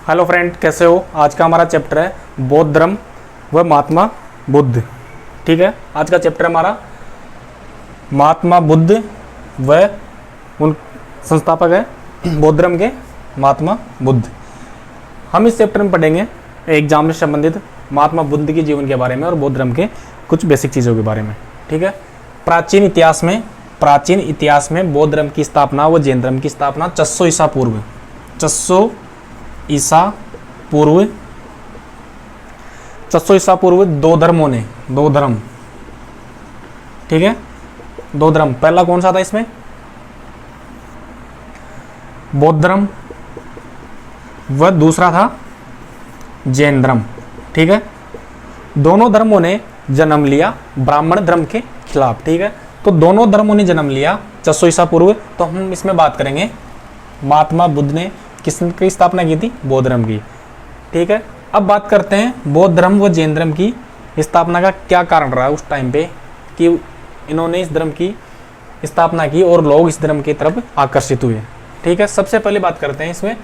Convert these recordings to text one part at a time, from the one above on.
Hello friend, कैसे हो। आज का हमारा चैप्टर है बौद्ध धर्म व महात्मा बुद्ध। ठीक है, आज का चैप्टर हमारा महात्मा बुद्ध व उन संस्थापक है बौद्ध धर्म के महात्मा बुद्ध। हम इस चैप्टर में पढ़ेंगे एग्जाम से संबंधित महात्मा बुद्ध के जीवन के बारे में और बौद्ध धर्म के कुछ बेसिक चीज़ों के बारे में। ठीक है, प्राचीन इतिहास में बौद्ध धर्म की स्थापना व जैन धर्म की स्थापना 600 ईसा पूर्व दो धर्म। ठीक है, दो धर्म। पहला कौन सा था इसमें? बौद्ध धर्म व दूसरा था जैन धर्म। ठीक है, दोनों धर्मों ने जन्म लिया ब्राह्मण धर्म के खिलाफ। ठीक है, तो दोनों धर्मों ने जन्म लिया 600 ईसा पूर्व। तो हम इसमें बात करेंगे महात्मा बुद्ध ने किसकी स्थापना की थी? बौद्ध धर्म की। ठीक है, अब बात करते हैं बौद्ध धर्म व जैन धर्म की स्थापना का क्या कारण रहा उस टाइम पे कि इन्होंने इस धर्म की स्थापना की और लोग इस धर्म की तरफ आकर्षित हुए। ठीक है, सबसे पहले बात करते हैं इसमें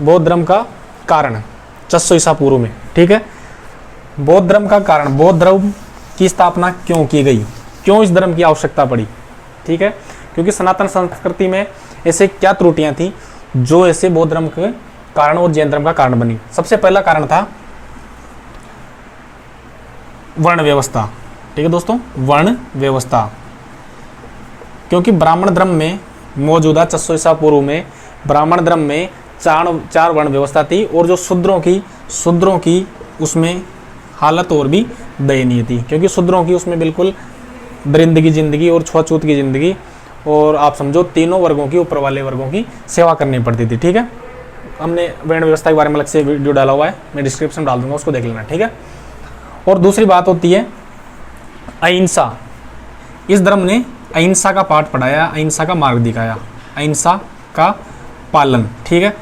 बौद्ध धर्म का कारण 600 ईसा पूर्व में। ठीक है, बौद्ध धर्म का कारण, बौद्ध धर्म की स्थापना क्यों की गई, क्यों इस धर्म की आवश्यकता पड़ी। ठीक है, क्योंकि सनातन संस्कृति में ऐसे क्या त्रुटियां थी जो ऐसे बौद्ध धर्म के कारण और जैन धर्म का कारण बनी। सबसे पहला कारण था वर्ण व्यवस्था। ठीक है दोस्तों, वर्ण व्यवस्था। क्योंकि ब्राह्मण धर्म में मौजूदा 600 ईसा पूर्व में ब्राह्मण धर्म में चार वर्ण व्यवस्था थी और जो शूद्रों की उसमें हालत और भी दयनीय थी। क्योंकि शूद्रों की उसमें बिल्कुल दरिंदगी जिंदगी और छुआछूत की जिंदगी, और आप समझो तीनों वर्गों की, ऊपर वाले वर्गों की सेवा करनी पड़ती थी। ठीक है, हमने वर्ण व्यवस्था के बारे में अलग से वीडियो डाला हुआ है, मैं डिस्क्रिप्शन डाल दूंगा, उसको देख लेना। ठीक है, और दूसरी बात होती है अहिंसा। इस धर्म ने अहिंसा का पाठ पढ़ाया, अहिंसा का मार्ग दिखाया, अहिंसा का पालन। ठीक है,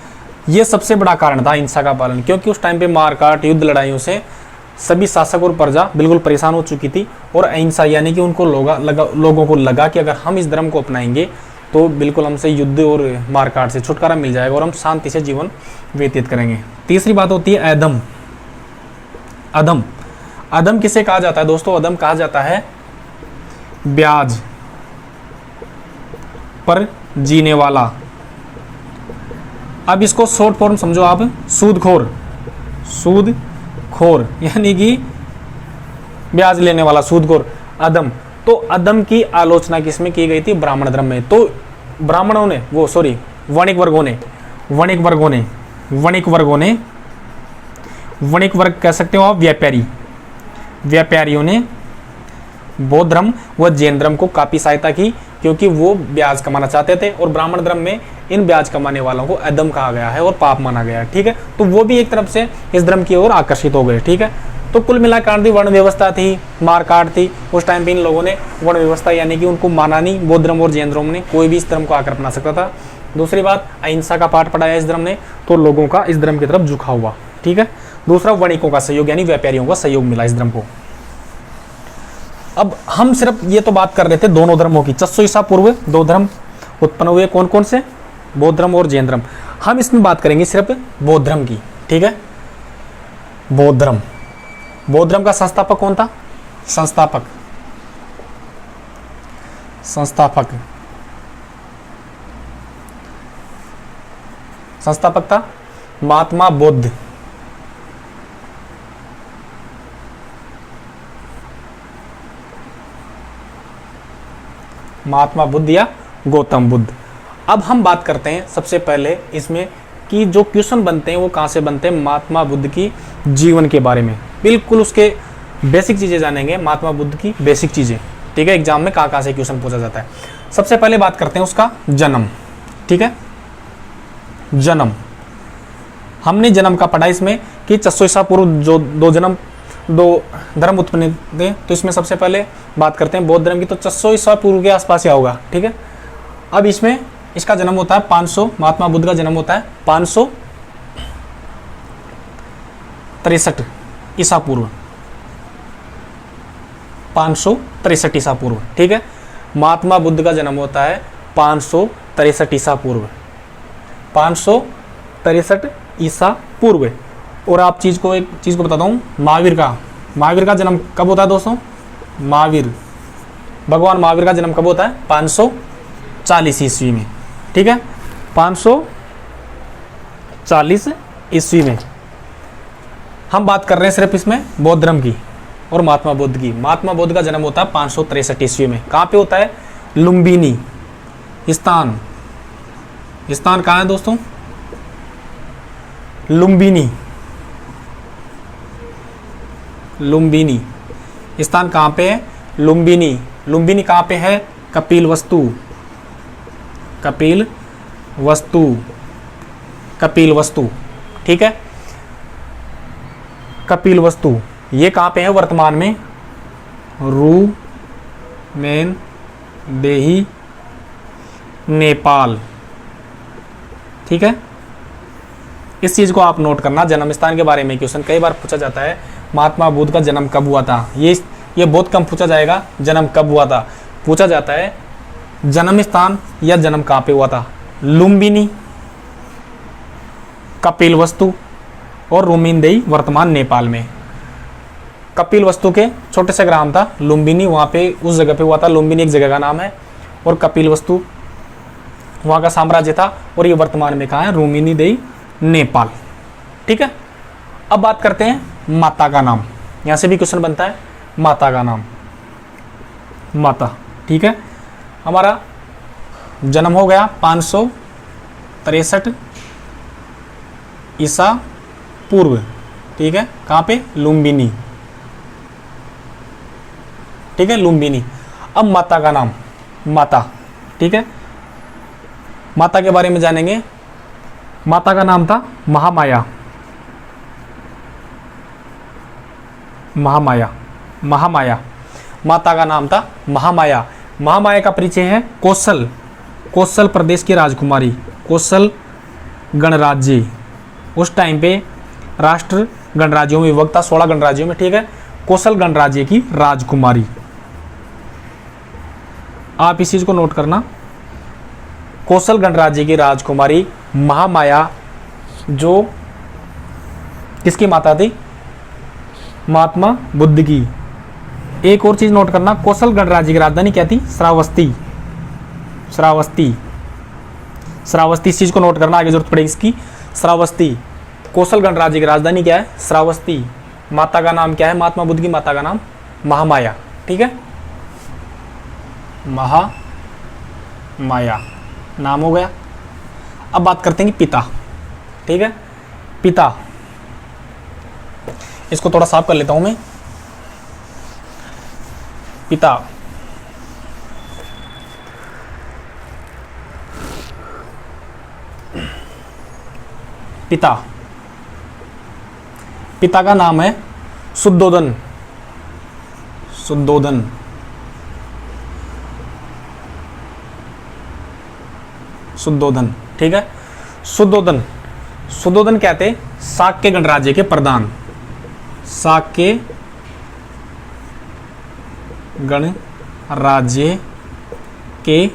ये सबसे बड़ा कारण था अहिंसा का पालन। क्योंकि उस टाइम पे मारकाट, युद्ध, लड़ाइयों से सभी शासक और प्रजा बिल्कुल परेशान हो चुकी थी। और अहिंसा यानी कि उनको लोगों को लगा कि अगर हम इस धर्म को अपनाएंगे तो बिल्कुल हमसे युद्ध और मारकाट से छुटकारा मिल जाएगा और हम शांति से जीवन व्यतीत करेंगे। तीसरी बात होती है अधम। अधम किसे कहा जाता है दोस्तों? अधम कहा जाता है ब्याज पर जीने वाला। अब इसको शॉर्ट फॉर्म समझो आप, सूदखोर यानी कि ब्याज लेने वाला, सूदखोर, अधम। तो अधम की आलोचना किसमें की गई थी? ब्राह्मण धर्म में। तो ब्राह्मणों ने वणिक वर्ग कह सकते हो आप, व्यापारियों ने बौद्ध धर्म व जैन धर्म को काफी सहायता की, क्योंकि वो ब्याज कमाना चाहते थे। और ब्राह्मण धर्म में इन ब्याज कमाने वालों को अधम कहा गया है और पाप माना गया है। ठीक है, तो वो भी एक तरफ से इस धर्म की ओर आकर्षित हो गए। ठीक है, तो कुल मिलाकर वर्ण व्यवस्था थी, मारकाट थी। उस टाइम पे इन लोगों ने वर्ण व्यवस्था यानी कि उनको माना नहीं। बौद्ध धर्म और जैन धर्म ने कोई भी इस धर्म को आकर अपना सकता था। दूसरी बात, अहिंसा का पाठ पढ़ाया इस धर्म ने, तो लोगों का इस धर्म की तरफ झुकाव हुआ। ठीक है, दूसरा वणिकों का सहयोग यानी व्यापारियों का सहयोग मिला इस धर्म को। अब हम सिर्फ ये तो बात कर रहे थे दोनों धर्मों की। 600 ईसा पूर्व दो धर्म उत्पन्न हुए, कौन कौन से? बौद्ध धर्म और जैन धर्म। हम इसमें बात करेंगे सिर्फ बौद्ध धर्म की। ठीक है, बौद्ध धर्म का संस्थापक कौन था? संस्थापक था महात्मा बुद्ध। महात्मा बुद्ध या गौतम बुद्ध। अब हम बात करते हैं सबसे पहले इसमें कि जो क्वेश्चन बनते हैं वो कहाँ से बनते हैं? महात्मा बुद्ध की जीवन के बारे में बिल्कुल उसके बेसिक चीज़ें जानेंगे, महात्मा बुद्ध की बेसिक चीज़ें। ठीक है, एग्जाम में कहाँ से क्वेश्चन पूछा जाता है। सबसे पहले बात करते हैं उसका जन्म। ठीक है, जन्म, हमने जन्म का पढ़ा इसमें कि 600 ईसा पूर्व जो दो धर्म उत्पन्न थे। तो इसमें सबसे पहले बात करते हैं बौद्ध धर्म की, तो 600 ईसा पूर्व के आसपास ही होगा। ठीक है, अब इसमें इसका जन्म होता है 500, महात्मा बुद्ध का जन्म होता है 563 ईसा पूर्व। 563 ईसा पूर्व। ठीक है, महात्मा बुद्ध का जन्म होता है 563 ईसा पूर्व, 563 ईसा पूर्व। और आप एक चीज़ को बताता हूँ, महावीर का जन्म कब होता है दोस्तों? भगवान महावीर का जन्म कब होता है? 540 ईस्वी में। ठीक है, 540 ईस्वी में। हम बात कर रहे हैं सिर्फ इसमें बौद्ध धर्म की और महात्मा बुद्ध की। महात्मा बुद्ध का जन्म होता है 563 ईस्वी में। कहाँ पे होता है? लुम्बिनी स्थान कहाँ है दोस्तों? लुम्बिनी स्थान कहाँ पे है? लुम्बिनी कहाँ पे है? कपिल वस्तु। ठीक है, कपिल वस्तु ये कहाँ पे है वर्तमान में? रूमेनदेही, नेपाल। ठीक है, इस चीज को आप नोट करना। जन्म स्थान के बारे में क्वेश्चन कई बार पूछा जाता है, महात्मा बुद्ध का जन्म कब हुआ था? ये बहुत कम पूछा जाएगा, जन्म कब हुआ था। पूछा जाता है जन्म स्थान या जन्म कहाँ पे हुआ था। लुम्बिनी, कपिल वस्तु और रूमेनदेही वर्तमान नेपाल में। कपिल वस्तु के छोटे से ग्राम था लुम्बिनी, वहाँ पे उस जगह पे हुआ था। लुम्बिनी एक जगह का नाम है और कपिल वस्तु वहाँ का साम्राज्य था और ये वर्तमान में कहाँ है? रूमेनदेही, नेपाल। ठीक है, अब बात करते हैं माता का नाम। यहाँ से भी क्वेश्चन बनता है माता का नाम, माता। ठीक है, हमारा जन्म हो गया 563 ईसा पूर्व। ठीक है, कहाँ पे? लुम्बिनी। ठीक है, लुम्बिनी। अब माता का नाम, माता। ठीक है, माता के बारे में जानेंगे। माता का नाम था महामाया। माता का नाम था महामाया। महामाया का परिचय है कौशल प्रदेश की राजकुमारी, कौशल गणराज्य। उस टाइम पे राष्ट्र गणराज्यों में विभक्त था, 16 गणराज्यों में। ठीक है, कौशल गणराज्य की राजकुमारी। आप इस चीज को नोट करना, कौशल गणराज्य की राजकुमारी महामाया, जो किसकी माता थी? महात्मा बुद्ध की। एक और चीज नोट करना, कौशल गणराज्य की राजधानी क्या थी? श्रावस्ती। इस चीज को नोट करना, आगे जरूरत पड़ेगी इसकी। श्रावस्ती, कौशल गणराज्य की राजधानी क्या है? श्रावस्ती। माता का नाम क्या है? महात्मा बुद्ध की माता का नाम महामाया। ठीक है, महामाया नाम हो गया। अब बात करते हैं पिता। ठीक है, पिता, इसको थोड़ा साफ कर लेता हूं मैं। पिता, पिता का नाम है शुद्धोदन। ठीक है, शुद्धोदन कहते शाक्य गणराज्य के प्रधान। शाक्य गणराज्य के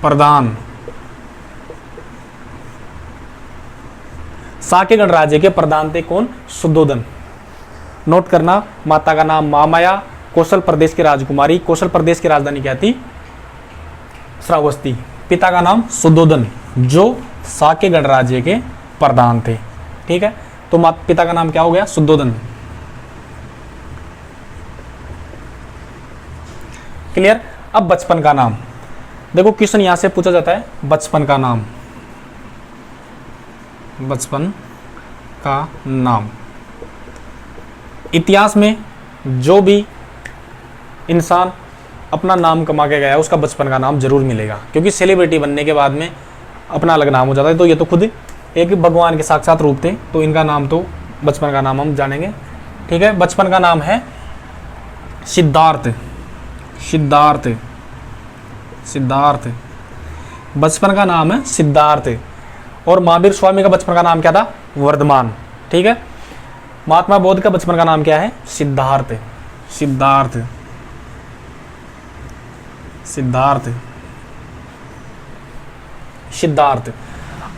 प्रधान। शाक्य गणराज्य के प्रधान थे कौन? शुद्धोदन। नोट करना, माता का नाम महामाया, कौशल प्रदेश की राजकुमारी। कौशल प्रदेश की राजधानी क्या थी? श्रावस्ती। पिता का नाम शुद्धोदन, जो शाक्य गणराज्य के प्रधान थे। ठीक है, तो पिता का नाम क्या हो गया? शुद्धोदन। क्लियर। अब बचपन का नाम देखो, क्वेश्चन यहां से पूछा जाता है बचपन का नाम। बचपन का नाम, इतिहास में जो भी इंसान अपना नाम कमा के गया उसका बचपन का नाम जरूर मिलेगा, क्योंकि सेलिब्रिटी बनने के बाद में अपना अलग नाम हो जाता है। तो ये तो खुद एक भगवान के साक्षात रूप थे, तो इनका नाम तो बचपन का नाम हम जानेंगे। ठीक है, बचपन का नाम है सिद्धार्थ। बचपन का नाम है सिद्धार्थ। और महावीर स्वामी का बचपन का नाम क्या था? वर्धमान। ठीक है, महात्मा बुद्ध का बचपन का नाम क्या है? सिद्धार्थ।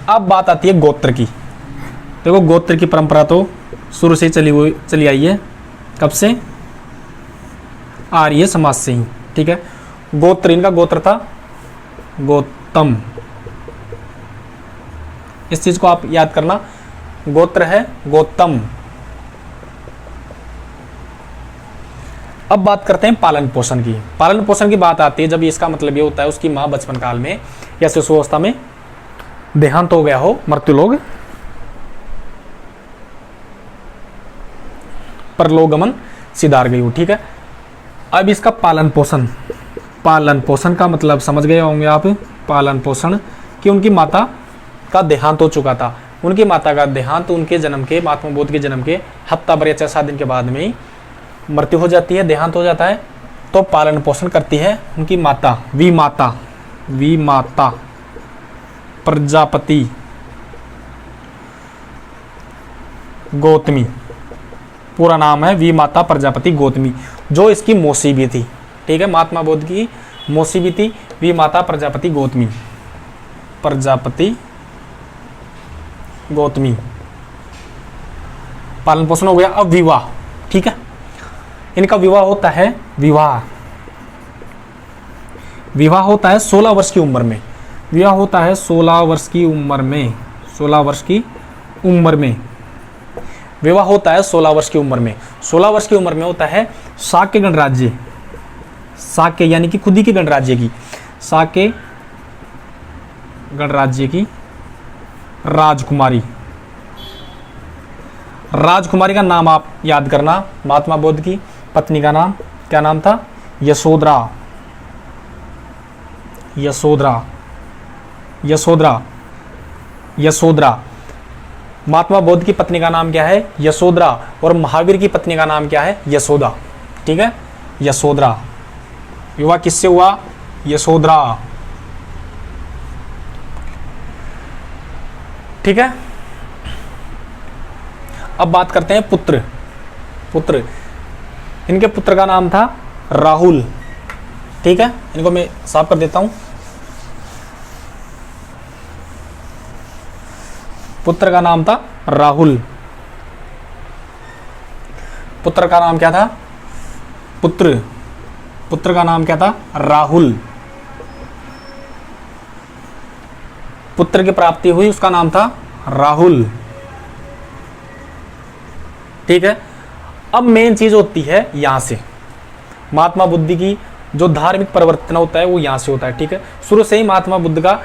अब बात आती है गोत्र की। देखो गोत्र की परंपरा तो शुरू से चली आई है। कब से? आर्य समाज से ही। ठीक है, गोत्र, इनका गोत्र था गौतम। इस चीज को आप याद करना, गोत्र है गौतम। अब बात करते हैं पालन पोषण की। पालन पोषण की बात आती है जब इसका मतलब ये होता है उसकी माँ बचपन काल में या शिशुअवस्था में देहांत हो गया हो, मृत्युलोक परलोकगमन सिधार गई हो। ठीक है, अब इसका पालन पोषण, पालन पोषण का मतलब समझ गए होंगे आप। पालन पोषण कि उनकी माता का देहांत हो चुका था। उनकी माता का देहांत उनके जन्म के, महात्मा बुद्ध के जन्म के हफ्ता भर या 6-7 दिन के बाद में ही मृत्यु हो जाती है, देहांत हो जाता है। तो पालन पोषण करती है उनकी माता, वी माता प्रजापति गौतमी। पूरा नाम है वी माता प्रजापति गौतमी, जो इसकी मौसी भी थी। ठीक है, महात्मा बुद्ध की मौसी भी थी वी माता प्रजापति गौतमी, प्रजापति गौतमी। पालन पोषण हो गया। अब विवाह। ठीक है, इनका विवाह होता है, विवाह होता है 16 वर्ष की उम्र में। विवाह होता है 16 वर्ष की उम्र में, 16 वर्ष की उम्र में विवाह होता है 16 वर्ष की उम्र में। 16 वर्ष की उम्र में होता है शाक्य गणराज्य, शाक्य यानी कि खुद ही के गणराज्य की, शाक्य गणराज्य की राजकुमारी। राजकुमारी का नाम आप याद करना। महात्मा बुद्ध की पत्नी का नाम क्या नाम था? यशोधरा, यशोधरा, यशोधरा, यशोधरा। महात्मा बुद्ध की पत्नी का नाम क्या है? यशोधरा। और महावीर की पत्नी का नाम क्या है? यशोदा। ठीक है, यशोधरा। विवाह किससे हुआ? यशोधरा। ठीक है, अब बात करते हैं पुत्र। पुत्र, इनके पुत्र का नाम था राहुल। ठीक है, इनको मैं साफ कर देता हूं। पुत्र का नाम था राहुल। पुत्र का नाम क्या था? पुत्र का नाम क्या था? राहुल। पुत्र की प्राप्ति हुई, उसका नाम था राहुल। ठीक है, अब मेन चीज होती है यहां से, महात्मा बुद्ध की जो धार्मिक परिवर्तन होता है वो यहां से होता है। ठीक है, शुरू से ही महात्मा बुद्ध का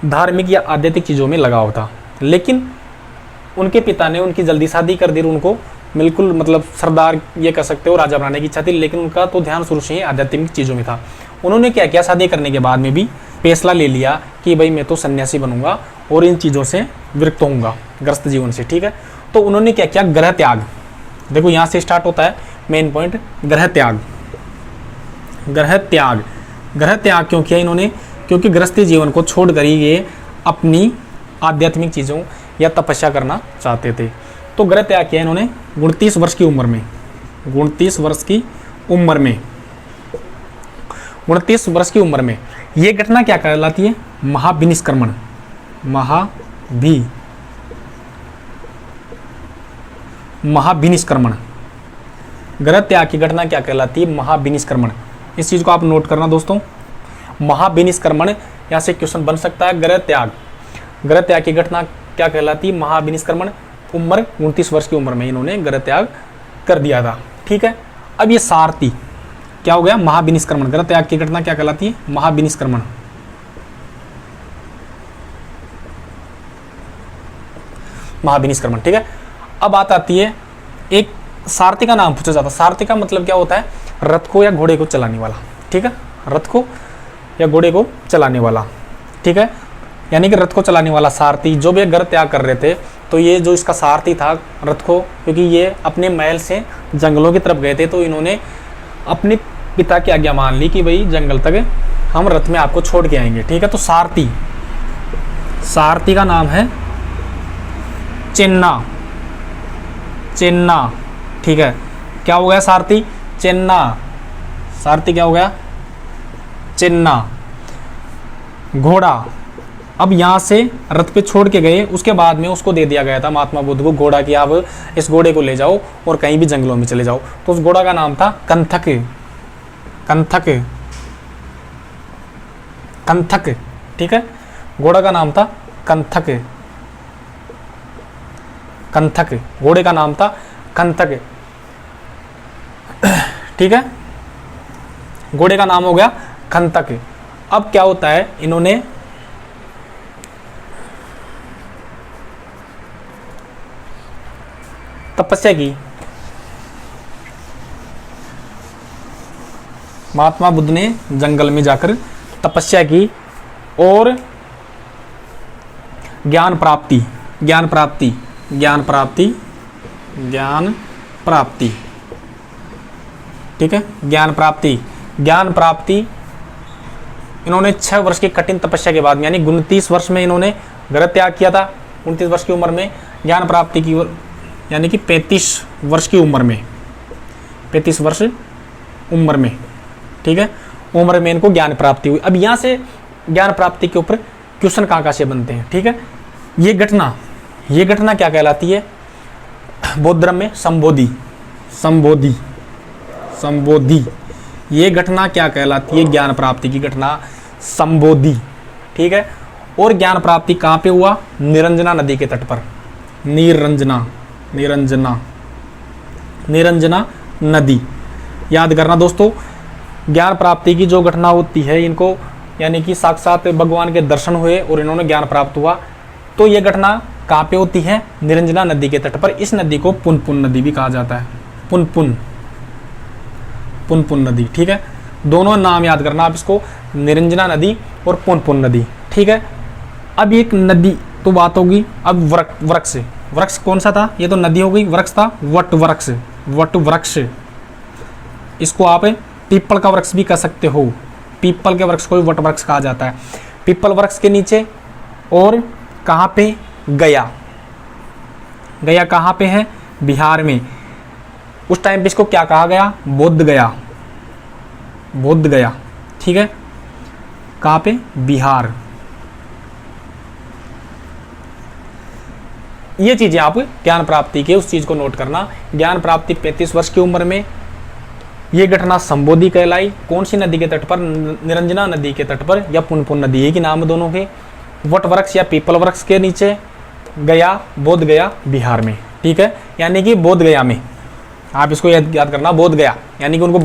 धार्मिक या आध्यात्मिक चीजों में लगाव था, लेकिन उनके पिता ने उनकी जल्दी शादी कर दी। उनको बिल्कुल मतलब सरदार ये कह सकते हो, राजा बनाने की इच्छा थी, लेकिन उनका तो ध्यान शुरू से ही आध्यात्मिक चीजों में था। उन्होंने क्या किया, शादी करने के बाद में भी फैसला ले लिया कि भाई मैं तो सन्यासी बनूंगा और इन चीज़ों से विरक्त होऊंगा, ग्रस्त जीवन से। ठीक है, तो उन्होंने क्या किया, ग्रह त्याग। देखो यहाँ से स्टार्ट होता है मेन पॉइंट, ग्रह त्याग। ग्रह त्याग, ग्रह त्याग क्यों किया इन्होंने? क्योंकि गृहस्थी जीवन को छोड़कर ही ये अपनी आध्यात्मिक चीज़ों या तपस्या करना चाहते थे। तो ग्रह त्याग किया इन्होंने 29 वर्ष की उम्र में। 29 वर्ष की उम्र में, 29 वर्ष की उम्र में ये घटना क्या कहलाती है? महाविनिष्क्रमण। महाविनिष्क्रमण, ग्रह त्याग की घटना क्या कहलाती है? महाविनिष्क्रमण। इस चीज को आप नोट करना दोस्तों, महाविनिष्क्रमण। यहाँ से क्वेश्चन बन सकता है, ग्रह त्याग, ग्रह त्याग की घटना क्या कहलाती है? महाविनिष्क्रमण। उम्र 29 वर्ष की उम्र में इन्होंने ग्रह त्याग कर दिया था। ठीक है, अब ये सारथी क्या हो गया? महाविनिष्क्रमण। ग्रह त्याग की घटना क्या कहलाती है? महाविनिष्क्रमण। महाविनिष्क्रमण। ठीक है, अब बात आती है, एक सारथी का नाम पूछा जाता है। सारथी का मतलब क्या होता है? रथ को या घोड़े को चलाने वाला। ठीक है, रथ को या घोड़े को चलाने वाला। ठीक है, यानी कि रथ को चलाने वाला सारथी। जो भी ग्रह त्याग कर रहे थे, तो ये जो इसका सारथी था रथ को, क्योंकि ये अपने महल से जंगलों की तरफ गए थे, तो इन्होंने अपने पिता की आज्ञा मान ली कि भाई जंगल तक हम रथ में आपको छोड़ के आएंगे। ठीक है, तो सारथी, सारथी का नाम है चेन्ना। चेन्ना। ठीक है, क्या हो गया? सारथी चेन्ना। सारथी क्या हो गया? चेन्ना। घोड़ा, अब यहाँ से रथ पे छोड़ के गए, उसके बाद में उसको दे दिया गया था महात्मा बुद्ध को घोड़ा कि आप इस घोड़े को ले जाओ और कहीं भी जंगलों में चले जाओ। तो उस घोड़ा का नाम था कंथक। कंथक, कंथक, ठीक है, घोड़ा का नाम था कंथक। कंथक, घोड़े का नाम था कंथक, ठीक है, घोड़े का नाम हो गया कंथक। अब क्या होता है, इन्होंने तपस्या की। महात्मा बुद्ध ने जंगल में जाकर तपस्या की और ज्ञान प्राप्ति, ज्ञान प्राप्ति, ज्ञान प्राप्ति, ज्ञान प्राप्ति, ठीक है, ज्ञान प्राप्ति, ज्ञान प्राप्ति। इन्होंने 6 वर्ष की कठिन तपस्या के बाद, यानी 29 वर्ष में इन्होंने घर त्याग किया था। 29 वर्ष की उम्र में ज्ञान प्राप्ति की, यानी कि 35 वर्ष की उम्र में, 35 वर्ष उम्र में, ठीक है, उम्र में इनको ज्ञान प्राप्ति हुई। अब यहाँ से ज्ञान प्राप्ति के ऊपर क्वेश्चन कहाँ से बनते हैं, ठीक है। ये घटना क्या कहलाती है बौद्ध धर्म में? संबोधि, संबोधि, संबोधि। ये घटना क्या कहलाती है? ज्ञान प्राप्ति की घटना संबोधि, ठीक है। और ज्ञान प्राप्ति कहाँ पे हुआ? निरंजना नदी के तट पर। निरंजना, निरंजना, निरंजना नदी, याद करना दोस्तों। ज्ञान प्राप्ति की जो घटना होती है, इनको यानी कि साक्षात भगवान के दर्शन हुए और इन्होंने ज्ञान प्राप्त हुआ, तो ये घटना कहाँ पे होती है? निरंजना नदी के तट पर। इस नदी को पुनपुन नदी भी कहा जाता है। पुनपुन, पुनपुन नदी, ठीक है। दोनों नाम याद करना आप इसको, निरंजना नदी और पुनपुन नदी, ठीक है। अब एक नदी तो बात होगी। अब वृक्ष, वृक्ष कौन सा था? ये तो नदी हो गई, वृक्ष था वट वृक्ष, वट वृक्ष। इसको आप पीपल का वृक्ष भी कह सकते हो। पीपल के वृक्ष को वट वृक्ष कहा जाता है। पीपल वृक्ष के नीचे और कहाँ पे? गया। गया कहाँ पे है? बिहार में। उस टाइम पे इसको क्या कहा गया? बोध गया, बोध गया, ठीक है। कहाँ पे? बिहार। ये चीजें आप ज्ञान प्राप्ति के उस चीज को नोट करना। ज्ञान प्राप्ति 35 वर्ष की उम्र में, ये घटना संबोधि कहलाई। कौन सी नदी के तट पर? निरंजना नदी के तट पर, या पुनपुन नदी, एक ही नाम दोनों के। वट वृक्ष या पीपल वृक्ष के नीचे, गया, बोध गया, बिहार में, ठीक है। यानी कि बोध गया में, आप इसको याद करना, बोध गया, यानी कि उनको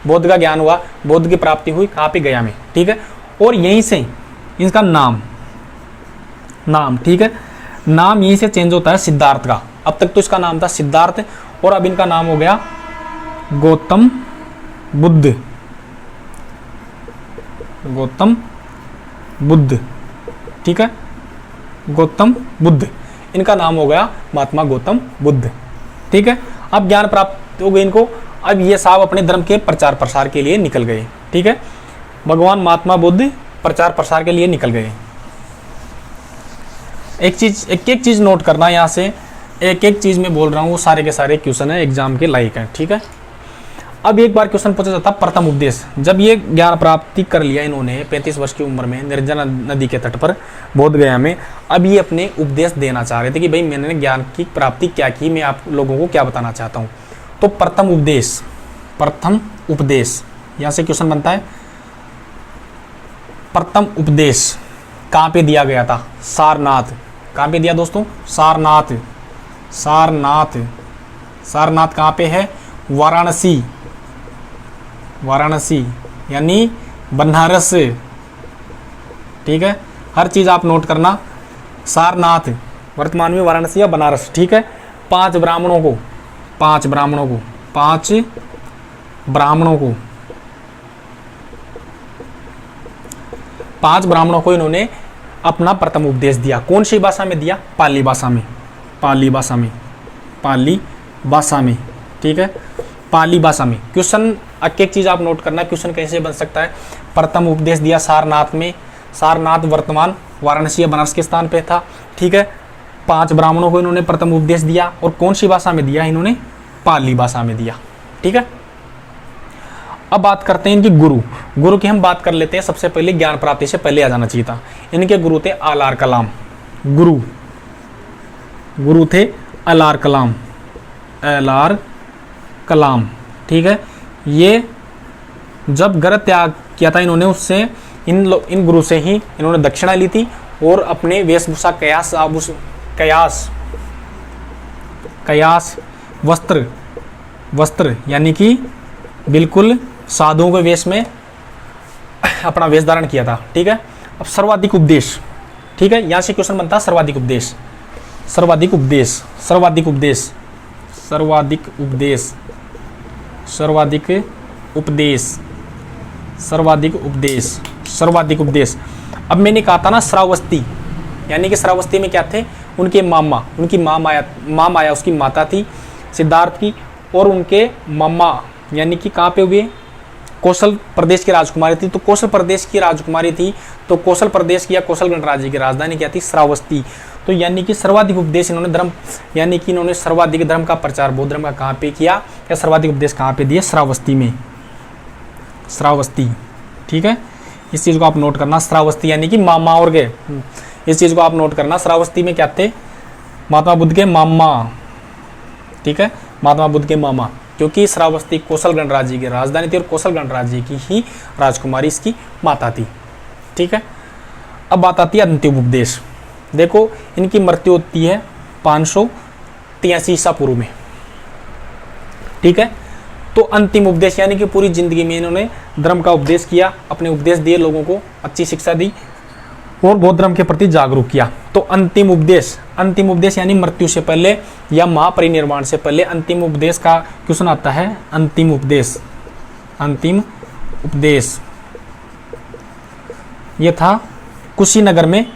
बोध का ज्ञान हुआ, बोध की प्राप्ति हुई कहाँ पे? गया में, ठीक है। और यहीं से इसका नाम, ठीक है, नाम यहीं से चेंज होता है सिद्धार्थ का। अब तक तो इसका नाम था सिद्धार्थ और अब इनका नाम हो गया गौतम बुद्ध, गौतम बुद्ध, ठीक है, गौतम बुद्ध। इनका नाम हो गया महात्मा गौतम बुद्ध, ठीक है। अब ज्ञान प्राप्त हो गई इनको। अब ये साहब अपने धर्म के प्रचार प्रसार के लिए निकल गए, ठीक है। भगवान महात्मा बुद्ध प्रचार प्रसार के लिए निकल गए। एक एक चीज नोट करना, यहाँ से एक चीज में बोल रहा हूँ, वो सारे के सारे क्वेश्चन है, एग्जाम के लायक है, ठीक है। अब एक बार क्वेश्चन पूछा जाता प्रथम उपदेश। जब ये ज्ञान प्राप्ति कर लिया इन्होंने 35 वर्ष की उम्र में निरंजना नदी के तट पर बोध गया में, अब ये अपने उपदेश देना चाह रहे थे कि भाई मैंने ज्ञान की प्राप्ति क्या की, मैं आप लोगों को क्या बताना चाहता हूँ। तो प्रथम उपदेश, प्रथम उपदेश, यहाँ से क्वेश्चन बनता है। प्रथम उपदेश कहाँ पे दिया गया था? सारनाथ। कहाँ पे दिया दोस्तों? सारनाथ, सारनाथ, सारनाथ कहाँ पे है? वाराणसी, वाराणसी यानी बनारस, ठीक है। हर चीज आप नोट करना। सारनाथ वर्तमान में वाराणसी या बनारस, ठीक है। 5 ब्राह्मणों को, 5 ब्राह्मणों को, 5 ब्राह्मणों को, 5 ब्राह्मणों को इन्होंने अपना प्रथम उपदेश दिया। कौन सी भाषा में दिया? पाली भाषा में, पाली भाषा में, पाली भाषा में, ठीक है, पाली भाषा में। क्वेश्चन एक चीज आप नोट करना, क्वेश्चन कैसे बन सकता है? प्रथम उपदेश दिया सारनाथ में, सारनाथ वर्तमान वाराणसी या बनारस के स्थान पे था, ठीक है। 5 ब्राह्मणों को इन्होंने प्रथम उपदेश दिया और कौन सी भाषा में दिया? इन्होंने पाली भाषा में दिया, ठीक है। अब बात करते हैं इनकी गुरु की हम बात कर लेते हैं। सबसे पहले ज्ञान प्राप्ति से पहले आ जाना चाहिए था। इनके गुरु थे अलार कलाम। गुरु थे अलार कलाम। ठीक है, ये जब घर त्याग किया था इन्होंने, उससे इन गुरु से ही इन्होंने दक्षिणा ली थी और अपने वेशभूषा कयास वस्त्र यानी कि बिल्कुल साधुओं के वेश में अपना वेश धारण किया था। ठीक है, अब सर्वाधिक उपदेश। ठीक है, यहां से क्वेश्चन बनता है सर्वाधिक उपदेश। अब मैंने कहा था ना श्रावस्ती, यानी कि श्रावस्ती में क्या थे, उनकी माँ माया उसकी माता थी सिद्धार्थ की, और उनके मामा यानी कि कहाँ पे हुए, कौशल प्रदेश की राजकुमारी थी। तो कौशल प्रदेश की राजकुमारी थी, तो कौशल प्रदेश की या कौशल गणराज्य की राजधानी क्या थी, श्रावस्ती। तो यानी कि सर्वाधिक उपदेश इन्होंने धर्म, यानी कि इन्होंने सर्वाधिक धर्म का प्रचार, बौद्ध धर्म का कहाँ पे किया, या सर्वाधिक उपदेश कहाँ पे दिए, श्रावस्ती में। ठीक है, इस चीज को आप नोट करना, श्रावस्ती यानी कि मामा और के, इस चीज को आप नोट करना। श्रावस्ती में क्या थे, महात्मा बुद्ध के मामा। ठीक है, महात्मा बुद्ध के मामा, क्योंकि श्रावस्ती कौशल गणराज्य की राजधानी थी और कौशल गणराज्य की ही राजकुमारी इसकी माता थी। ठीक है, अब बात आती है अंतिम उपदेश। देखो, इनकी मृत्यु होती है 583 ईसा पूर्व में। ठीक है, तो अंतिम उपदेश यानी कि पूरी जिंदगी में इन्होंने धर्म का उपदेश किया, अपने उपदेश दिए, लोगों को अच्छी शिक्षा दी और बौद्ध धर्म के प्रति जागरूक किया। तो अंतिम उपदेश यानी मृत्यु से पहले या महापरिनिर्वाण से पहले अंतिम उपदेश का क्वेश्चन आता है। अंतिम उपदेश ये था कुशीनगर में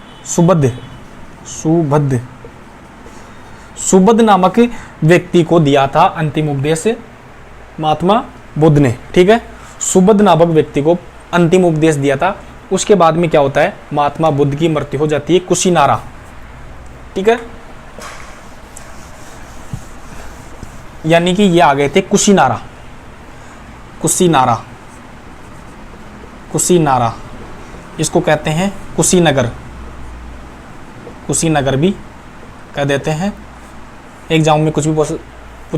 सुबुद्ध नामक व्यक्ति को दिया था अंतिम उपदेश महात्मा बुद्ध ने। ठीक है, सुबुद्ध नामक व्यक्ति को अंतिम उपदेश दिया था। उसके बाद में क्या होता है, महात्मा बुद्ध की मृत्यु हो जाती है कुशीनारा। ठीक है, यानी कि ये आ गए थे कुशीनारा, इसको कहते हैं कुशीनगर भी कह देते हैं। एग्जाम में कुछ भी पूछा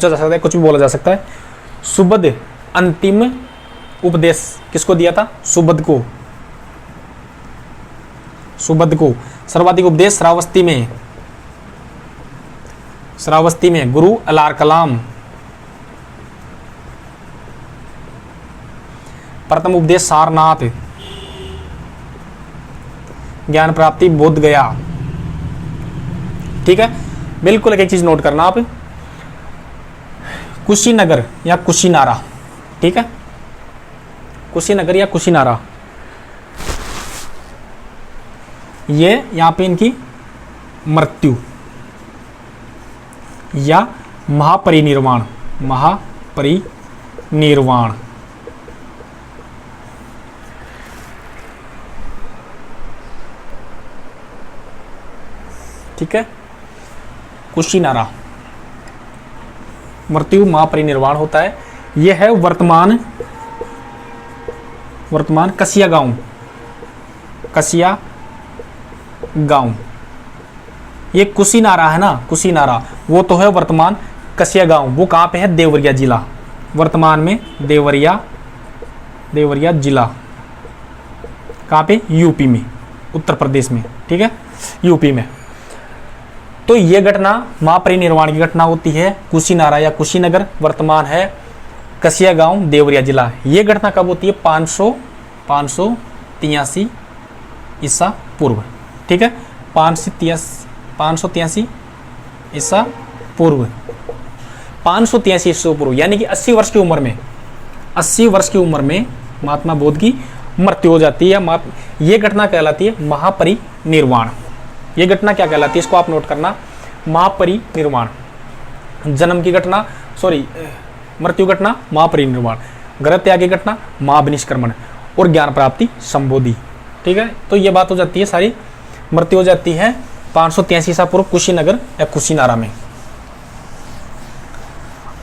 जा सकता है, कुछ भी बोला जा सकता है। सुबुद्ध अंतिम उपदेश किसको दिया था, सुबुद्ध को। सर्वाधिक उपदेश श्रावस्ती में गुरु अलार कलाम। प्रथम उपदेश सारनाथ, ज्ञान प्राप्ति बोध गया। ठीक है, बिल्कुल एक चीज नोट करना आप, कुशीनगर या कुशीनारा। ठीक है, कुशीनगर या कुशीनारा, ये यहां पे इनकी मृत्यु या महापरिनिर्वाण। ठीक है, कुशीनारा मृत्यु महापरिनिर्वाण होता है। यह है वर्तमान कसिया गांव। ये कुशीनारा है ना, कुशीनारा वो तो है वर्तमान कसिया गांव। वो कहाँ पे है, देवरिया जिला। वर्तमान में देवरिया जिला कहाँ पे, यूपी में, उत्तर प्रदेश में। ठीक है, यूपी में। तो ये घटना महापरिनिर्वाण की घटना होती है कुशीनारा या कुशीनगर, वर्तमान है कसिया गांव, देवरिया जिला। ये घटना कब होती है, 583 ईसा पूर्व। ठीक है, 583 ईसा पूर्व, 583 ईसा पूर्व, यानी कि 80 वर्ष की उम्र में महात्मा बुद्ध की मृत्यु हो जाती है। ये घटना कहलाती है महापरिनिर्वाण। ये घटना क्या कहलाती है, इसको आप नोट करना, महापरिनिर्वाण। जन्म की घटना, मृत्यु घटना महापरिनिर्वाण, ग्रह त्याग की घटना महाविनिष्क्रमण और ज्ञान प्राप्ति संबोधि। ठीक है, तो ये बात हो जाती है सारी। मृत्यु हो जाती है 583 ईसा पूर्व कुशीनगर या कुशीनारा में।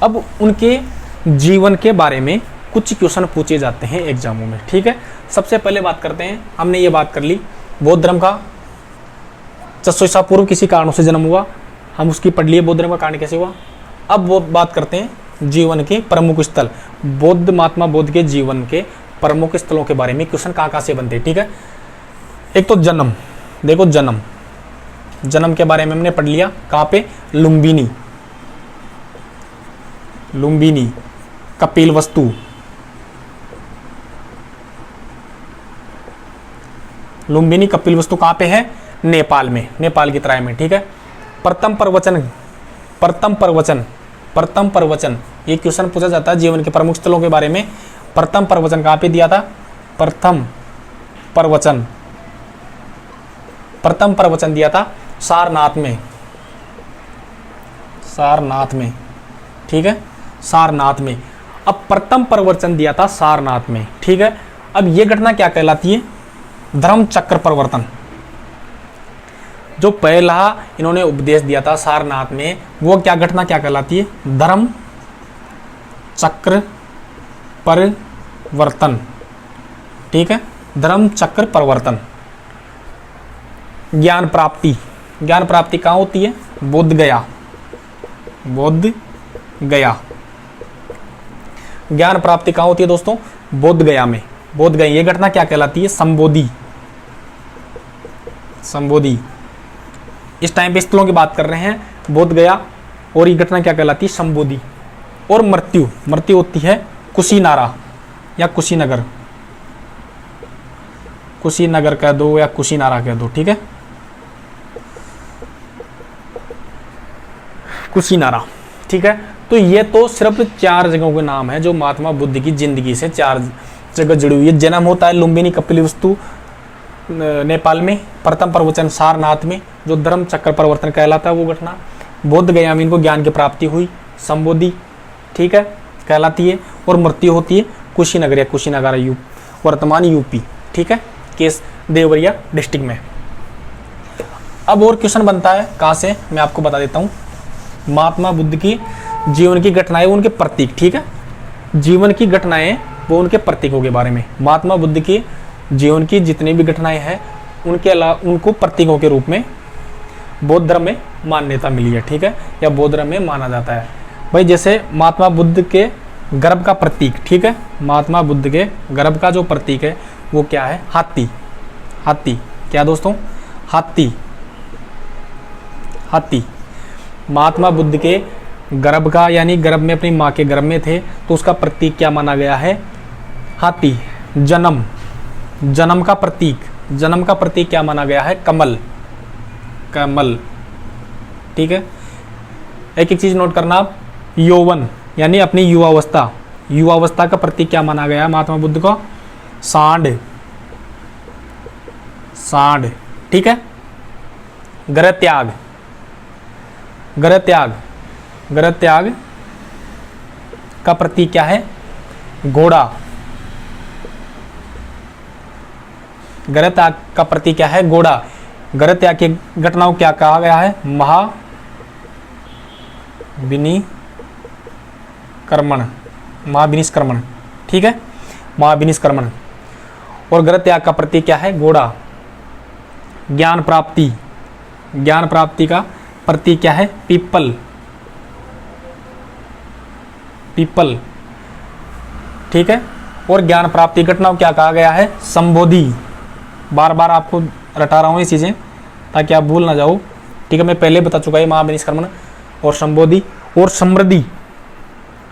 अब उनके जीवन के बारे में कुछ क्वेश्चन पूछे जाते हैं एग्जामों में। ठीक है, सबसे पहले बात करते हैं, हमने ये बात कर ली बौद्ध धर्म का 600 ईसा पूर्व किसी कारणों से जन्म हुआ, हम उसकी पढ़ लिए बौद्ध धर्म का कारण कैसे हुआ। अब वो बात करते हैं जीवन के प्रमुख स्थल, बौद्ध महात्मा बुद्ध के जीवन के प्रमुख स्थलों के बारे में क्वेश्चन कहाँ से बनते हैं। ठीक है, एक तो जन्म, देखो जन्म के बारे में हमने पढ़ लिया, कहाँ पे, लुम्बिनी, कपिलवस्तु, लुम्बिनी कपिलवस्तु कहाँ पे है, नेपाल में, नेपाल की तराई में। ठीक है, प्रथम प्रवचन ये क्वेश्चन पूछा जाता है जीवन के प्रमुख स्थलों के बारे में। प्रथम प्रवचन कहाँ पे दिया था, प्रथम प्रवचन दिया था सारनाथ में। ठीक है, सारनाथ में। अब प्रथम प्रवचन दिया था सारनाथ में। ठीक है, अब ये घटना क्या कहलाती है, धर्म चक्र परिवर्तन। जो पहला इन्होंने उपदेश दिया था सारनाथ में, वो क्या घटना क्या कहलाती है, धर्म चक्र परिवर्तन। ठीक है, धर्म चक्र परिवर्तन। ज्ञान प्राप्ति कहाँ होती है, बोध गया। ज्ञान प्राप्ति कहाँ होती है दोस्तों, बोध गया में। बोध गया, ये घटना क्या कहलाती है, संबोधि। इस टाइम पे स्थलों की बात कर रहे हैं, बोध गया, और ये घटना क्या कहलाती है, संबोधि। और मृत्यु होती है कुशीनारा या कुशीनगर कह दो या कुशीनारा कह दो। ठीक है, कुशीनारा। ठीक है, तो ये तो सिर्फ 4 जगहों के नाम है जो महात्मा बुद्ध की जिंदगी से 4 जगह जुड़ी हुई है। जन्म होता है लुम्बिनी कपिलवस्तु नेपाल में, प्रथम प्रवचन सारनाथ में जो धर्म चक्र परिवर्तन कहलाता है वो घटना, बोध गया में इनको ज्ञान की प्राप्ति हुई, संबोधि। ठीक है, कहलाती है। और मृत्यु होती है कुशीनगर या कुशीनगर वर्तमान यूपी। ठीक है, केस देवरिया डिस्ट्रिक्ट में। अब और क्वेश्चन बनता है कहाँ से, मैं आपको बता देता हूँ। महात्मा बुद्ध की जीवन की घटनाएं, उनके प्रतीक। ठीक है, जीवन की घटनाएं वो उनके प्रतीकों के बारे में। महात्मा बुद्ध की जीवन की जितनी भी घटनाएं हैं उनके अलावा उनको प्रतीकों के रूप में बौद्ध धर्म में मान्यता मिली है। ठीक है, या बौद्ध धर्म में माना जाता है। भाई जैसे महात्मा बुद्ध के गर्भ का प्रतीक। ठीक है, महात्मा बुद्ध के गर्भ का जो प्रतीक है वो क्या है, हाथी। क्या दोस्तों, हाथी। महात्मा बुद्ध के गर्भ का, यानी गर्भ में अपनी माँ के गर्भ में थे तो उसका प्रतीक क्या माना गया है, हाथी। जन्म का प्रतीक क्या माना गया है, कमल। ठीक है, एक चीज नोट करना आप, यौवन यानी अपनी युवावस्था का प्रतीक क्या माना गया है महात्मा बुद्ध को, सांड। ठीक है, गृह त्याग का प्रतीक क्या है, घोड़ा। गृह त्याग का प्रतीक क्या है, घोड़ा। गृह त्याग की घटनाओं क्या कहा गया है, महाविनिष्क्रमण। ठीक है, महाविनिष्क्रमण। और गृह त्याग का प्रतीक क्या है, घोड़ा। ज्ञान प्राप्ति का प्रतीक क्या है, पीपल। ठीक है, और ज्ञान प्राप्ति घटनाओं क्या कहा गया है, संबोधि। बार बार आपको रटा रहा हूँ ये चीजें ताकि आप भूल ना जाओ। ठीक है, मैं पहले बता चुका है महाविनिष्क्रमण और संबोधि। और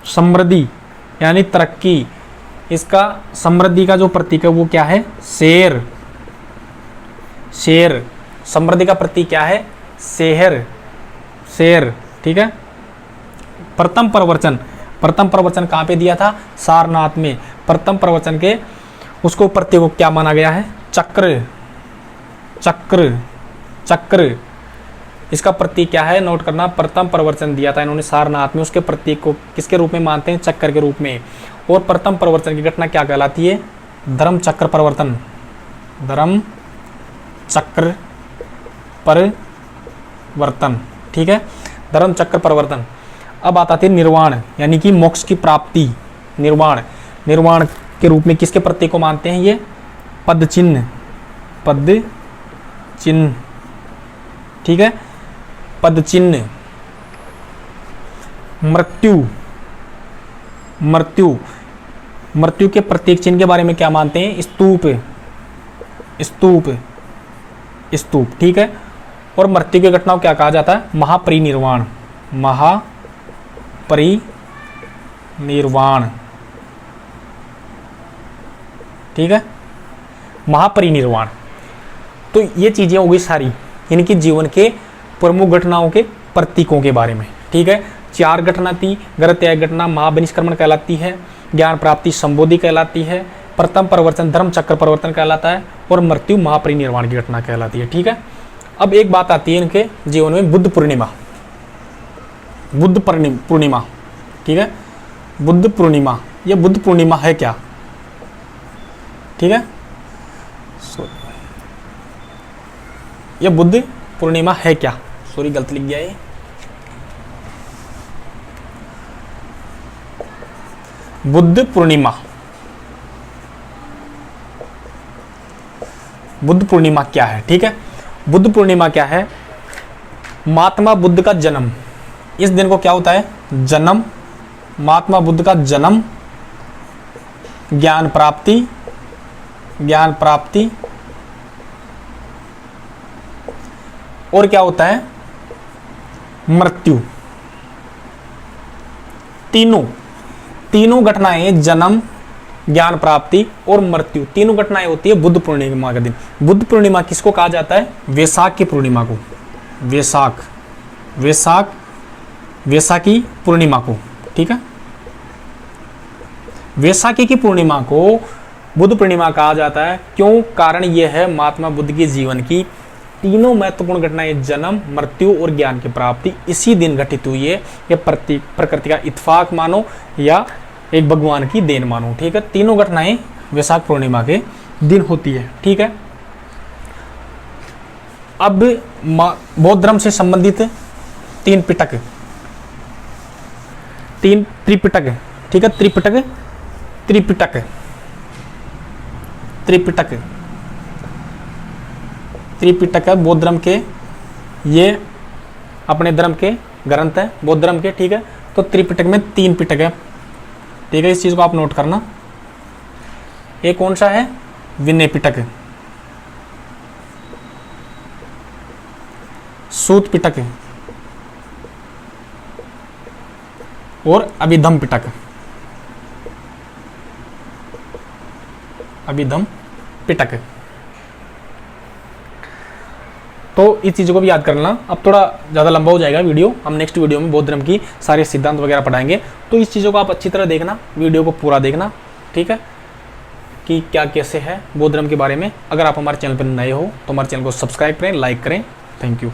समृद्धि यानी तरक्की। इसका समृद्धि का जो प्रतीक है वो क्या है, शेर। समृद्धि का प्रतीक क्या है, शेर। ठीक है, प्रथम प्रवचन कहाँ पे दिया था, सारनाथ में। प्रथम प्रवचन के उसको प्रतीक को क्या माना गया है, चक्र। इसका प्रतीक क्या है, नोट करना। प्रथम प्रवचन दिया था इन्होंने सारनाथ में, उसके प्रतीक को किसके रूप में मानते हैं, चक्र के रूप में। और प्रथम प्रवचन की घटना क्या कहलाती है, धर्म चक्र परिवर्तन। ठीक है, धर्म चक्र परिवर्तन। अब आता थी निर्वाण यानी कि मोक्ष की प्राप्ति। निर्वाण निर्वाण के रूप में किसके प्रतीक को मानते हैं? ये पद चिन्ह, पद चिन्ह, ठीक है, पद चिन्ह। मृत्यु, मृत्यु, मृत्यु के प्रतीक चिन्ह के बारे में क्या मानते हैं? स्तूप, स्तूप, स्तूप, ठीक है। और मृत्यु की घटना को क्या कहा जाता है? महापरिनिर्वाण, महापरिनिर्वाण, ठीक है, महापरिनिर्वाण। तो ये चीजें हो गई सारी इनकी जीवन के प्रमुख घटनाओं के प्रतीकों के बारे में, ठीक है। 4 घटना थी। गर्भ त्याग घटना महाबहिष्करण कहलाती है, ज्ञान प्राप्ति संबोधि कहलाती है, प्रथम परिवर्तन धर्म चक्र परिवर्तन कहलाता है, और मृत्यु महापरिनिर्वाण की घटना कहलाती है, ठीक है। अब एक बात आती है इनके जीवन में, बुद्ध पूर्णिमा, बुद्ध पूर्णिमा, ठीक है, बुद्ध पूर्णिमा। ये बुद्ध पूर्णिमा है क्या? ठीक है, ये बुद्ध पूर्णिमा है क्या? सॉरी गलत लिख गया ये। बुद्ध पूर्णिमा, बुद्ध पूर्णिमा क्या है? ठीक है, बुद्ध पूर्णिमा क्या है? महात्मा बुद्ध का जन्म। इस दिन को क्या होता है? जन्म, महात्मा बुद्ध का जन्म, ज्ञान प्राप्ति, ज्ञान प्राप्ति, और क्या होता है? मृत्यु। तीनों घटनाएं, जन्म, ज्ञान प्राप्ति और मृत्यु, तीनों घटनाएं होती है बुद्ध पूर्णिमा के दिन। बुद्ध पूर्णिमा किसको कहा जाता है? वैशाख की पूर्णिमा को, वैशाख, वैशाख, वैशाखी पूर्णिमा को, ठीक है। वैशाखी की पूर्णिमा को बुद्ध पूर्णिमा कहा जाता है। क्यों? कारण यह है महात्मा बुद्ध के जीवन की तीनों महत्वपूर्ण घटनाएं, जन्म, मृत्यु और ज्ञान की प्राप्ति इसी दिन घटित हुई है। यह प्रकृति का इत्फाक मानो या एक भगवान की देन मानो, ठीक है। तीनों घटनाएं वैशाख पूर्णिमा के दिन होती है, ठीक है। अब बौद्ध धर्म से संबंधित 3 पिटक, 3 त्रिपिटक, ठीक है, त्रिपिटक, त्रिपिटक, त्रिपिटक, त्रिपिटक है बौद्ध धर्म के, ये अपने धर्म के ग्रंथ है बौद्ध धर्म के, ठीक है। तो त्रिपिटक में 3 पिटक है, ठीक है, इस चीज को आप नोट करना। ये कौन सा है? विनय पिटक, सूत पिटक और अभिधम पिटक, अभिधम पिटक। तो इस चीज़ों को भी याद कर लेना। अब थोड़ा ज़्यादा लंबा हो जाएगा वीडियो, हम नेक्स्ट वीडियो में बौद्ध धर्म की सारे सिद्धांत वगैरह पढ़ाएंगे। तो इस चीज़ों को आप अच्छी तरह देखना, वीडियो को पूरा देखना, ठीक है, कि क्या कैसे है बौद्ध धर्म के बारे में। अगर आप हमारे चैनल पर नए हो तो हमारे चैनल को सब्सक्राइब करें, लाइक करें। Thank you.